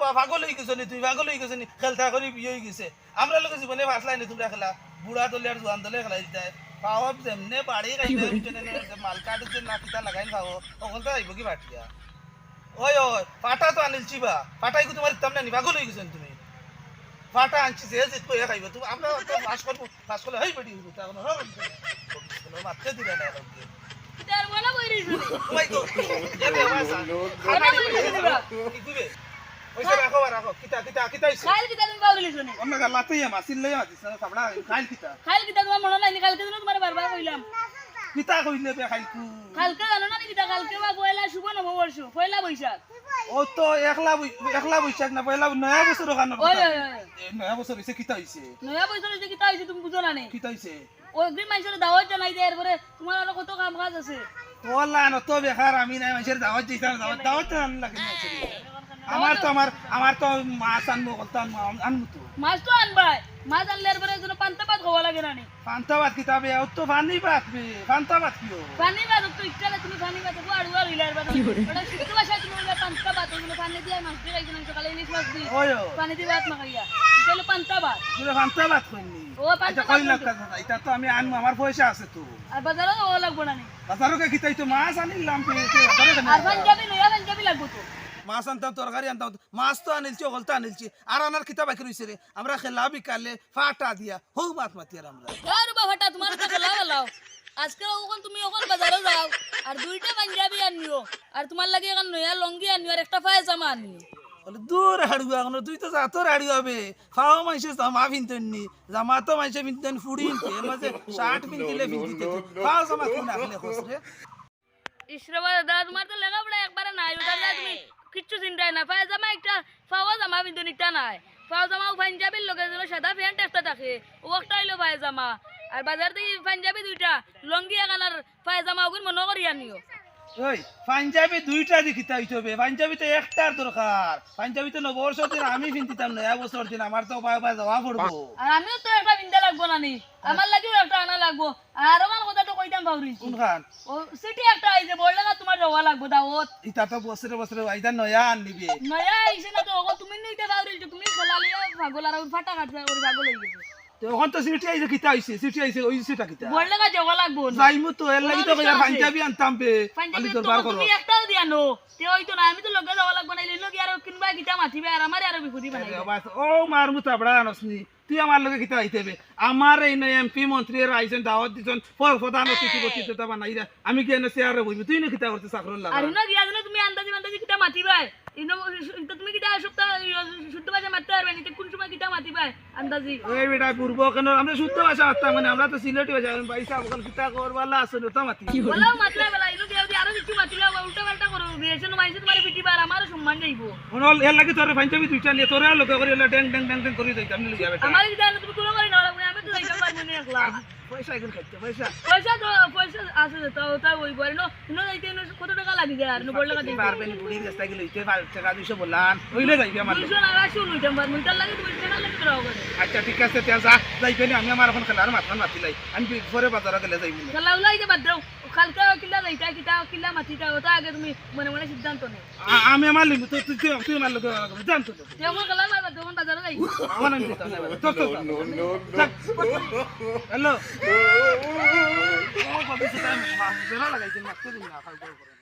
বা পাগল হয়ে গেছো নি তুই পাগল হয়ে গেছো নি খেলতা করি বিয়ে হয়ে গেছে আমরা লোক জীবনে ফাসলাই নি তোমরা খেলা বুড়া দলে আর জোয়ান দলে খেলা দিতে পাওয়া যেমনে বাড়ি খাইবে মাল কাটছে না কিতা লাগাই খাও তখন তো আইব কি বাটিয়া ওই ওই পাটা তো আনিলছি বা পাটাই তোমার ইতাম না নি পাগল হয়ে গেছেন তুমি পাটা আনছি যে জিতবো এ খাইবে তুমি আমরা তো পাস করলে হই বেটি হইব তখন হবে মারতে দিলে না তার বলা বইরিছ ওই তো এবে মাসা খানা দিবে ওইসে রাখো রাখো কিতা কিতা কিতা হইছে খাইল কিতা তুমি বাউরিছ নি অন্য গালাতেই মাসিল লই আছিস না সাবড়া খাইল কিতা তোমার মনে নাই কালকে দিন তোমার বারবার কইলাম কিতা কইলে বে খাইলকু কালকে জানো না কিতা কালকে বা পয়লা শুভ নববর্ষ পয়লা বৈশাখ ও তো একলা বৈশাখ না পয়লা নয়া বছর ওখানে ওই নয়া বছর হইছে কিতা হইছে নয়া বৈশাখ হইছে কিতা হইছে তুমি বুঝো না নি কিতা হইছে ওই গ্রিম মাইসের দাওয়াত জানাই দে এরপরে তোমার আর কত কাম কাজ আছে তোলা না তো বেকার আমি না মানুষের দাওয়াত দিতাম দাওয়াত লাগে না আমার তো মাছ আনবো কলতাম আনবো তো মাছ তো আনবাই মাছ আনলে এরপরে যেন পান্তা ভাত খাওয়া লাগে না নি পান্তা ভাত কিতাবে ও তো পানি ভাত বে পান্তা ভাত কিও পানি ভাত তো ইচ্ছা না তুমি পানি ভাত আড়ু আড়ু ইলার ভাত ওটা শিখতে ভাষা তুমি পান্তা ভাত ওগুলো পানি দিয়ে মাছ দিয়ে খাইছো সকালে ইলিশ মাছ দিয়ে ওই পানি দিয়ে ভাত মাখাইয়া এটা পান্তা ভাত তুই পান্তা ভাত কইনি ও পান্তা কই লাগতা এটা তো আমি আনবো আমার পয়সা আছে তো আর বাজারে ও লাগবো না নি বাজারকে কিতাই তো মাছ আনিলাম আর পাঞ্জাবি লাগবো তো মাছ আনতাম তরকারি আনতাম মাছ তো আনিলছি ওগলতা আনিলছি আর আনার কিতা বাকি রইছে রে আমরা খেলা বিকালে ফাটা দিয়া হৌ মাছ মাতি আর আমরা আর বাবাটা তোমার তো খেলা ভালো আজকে ওখান তুমি ওখান বাজারে যাও আর দুইটা পাঞ্জাবি আনিও আর তোমার লাগে এখন নয়া লঙ্গি আনিও আর একটা পায়জামা আনিও বলে দূর হাড়ুয়া কোনো তুই তো জাতর হাড়ু হবে ফাও মানুষের জামা পিনতেননি জামা তো মানুষে পিনতেন ফুড়ি পিনতে এর মাঝে শার্ট পিনতিলে পিনতিতে ফাও জামা তুই না খেলে খোঁজ রে ইসরাবা দাদা তোমার তো লেখাপড়া একবারে নাই ওটা তুমি কিচ্ছু চিন্তাই না পায়জামা একটা ফাওয়া জামা কিন্তু নিটা নাই ফাওয়া জামা পাঞ্জাবির লগে যেন সাদা প্যান্ট একটা থাকে ও একটা হইলো পায়জামা আর বাজার থেকে পাঞ্জাবি দুইটা লঙ্গি এখন আর পায়জামা ওগুন মনে করি আনিও ওই পাঞ্জাবি দুইটা দেখিতে হইতে হবে পাঞ্জাবি তো একটার দরকার পাঞ্জাবি তো নববর্ষর দিন আমি পিনতিতাম না এক বছর দিন আমার তো পায়ে পায়ে যাওয়া পড়বো আর আমিও তো একটা পিনতে লাগবো না নি আমার লাগেও একটা আনা লাগবো আর আমার কথা তো কইতাম ভাবরি কোনখান ও সিটি একটা আইছে বললে না তোমার যাওয়া লাগবো দাওত ইটা তো বছরে বছরে আইদা নয়া আন নিবে নয়া আইছে না তো ওগো তুমি নিতে ভাবরি তুমি খোলালিয়া পাগল আর ফাটা কাটছে ওর পাগল হই গেছে তখন তো সিটি আইছে কিতা আইছে সিটি আইছে ওই সেটা কিতা বললে না যাওয়া লাগবো যাইমু তো এর লাগি তো পাঞ্জাবি আনতাম বে পাঞ্জাবি আলি তো দরবার করো তুমি একটাও দিয়া নো তে ওই তো না আমি তো লগে যাওয়া লাগবো না এলো কি আর কিনবা কিটা মাথিবে আর আমার আর বিপদি বানাই ও মার মুতা বড়া আনসনি তুই আমার লগে কিতা আইতে হবে আমার এই এমপি মন্ত্রী এর আইছেন দাওয়াত দিছেন প্রধান অতিথি বক্তৃতা বানাই আমি কি এনে চেয়ারে বইবি তুই না কিতা করতে চাকর লাগা আর না দিয়া জানো তুমি আন্দাজি কিটা মাথিবাই ইনো তুমি কিটা সপ্তাহ শুদ্ধ ভাষা মারতে পারবে না কোন সময় কিটা মাথিবাই আন্দাজি এই বেটা পূর্ব কেন আমরা শুদ্ধ ভাষা মারতাম মানে আমরা তো সিলেটি ভাষা পয়সা বকল কিতা করবালা আসলে তো মাতি বলাও মাতলা বলা ইনো দিয়া আরো কিছু মাতিলা উল্টা পাল্টা করো রিয়েকশন মাইছে তোমার পিটিবার আমার সম্মান যাইবো ওনল এর লাগি তোর পাঞ্জাবি দুইটা নিয়ে তোরা লোক করে ড্যাং ড্যাং ড্যাং ড্যাং করে দিই আমি লইয়া বেটা আমার কি জানো তুমি কোন করে না আমি তো যাইতে পারবো না একলা পয়সা এগুলো খাইতে পয়সা পয়সা আছে তাও ওই করে নো যাইতে কত টাকা লাগি যায় আর নো বড় টাকা দিই পারবেন বুড়ি রাস্তা গেলে লইতে টাকা 200 বললাম ওইলে যাইবে আমার 200 না 80 লইতাম বার মুইটার লাগে তুমি টাকা লাগি রাও করে আচ্ছা ঠিক আছে তে যা যাইবে আমি আমার এখন খেলার মাথান মাতি লাই আমি পরে বাজারে গেলে যাইব খেলা উলাইতে বাদ দাও কালকে কিলা যাইতা কিলা মাতিটা ওটা আগে তুমি মনে মনে সিদ্ধান্ত নে আমি আমার লিম তো তুই আমার লোক জানতো তো যেমন খেলা বাদ যখন বাজারে যাই আমার আমি দিতাম না তো হ্যালো ও বাবু সেটা মাছ বেলা লাগাইছেন মাছ তো দিন না খাই করে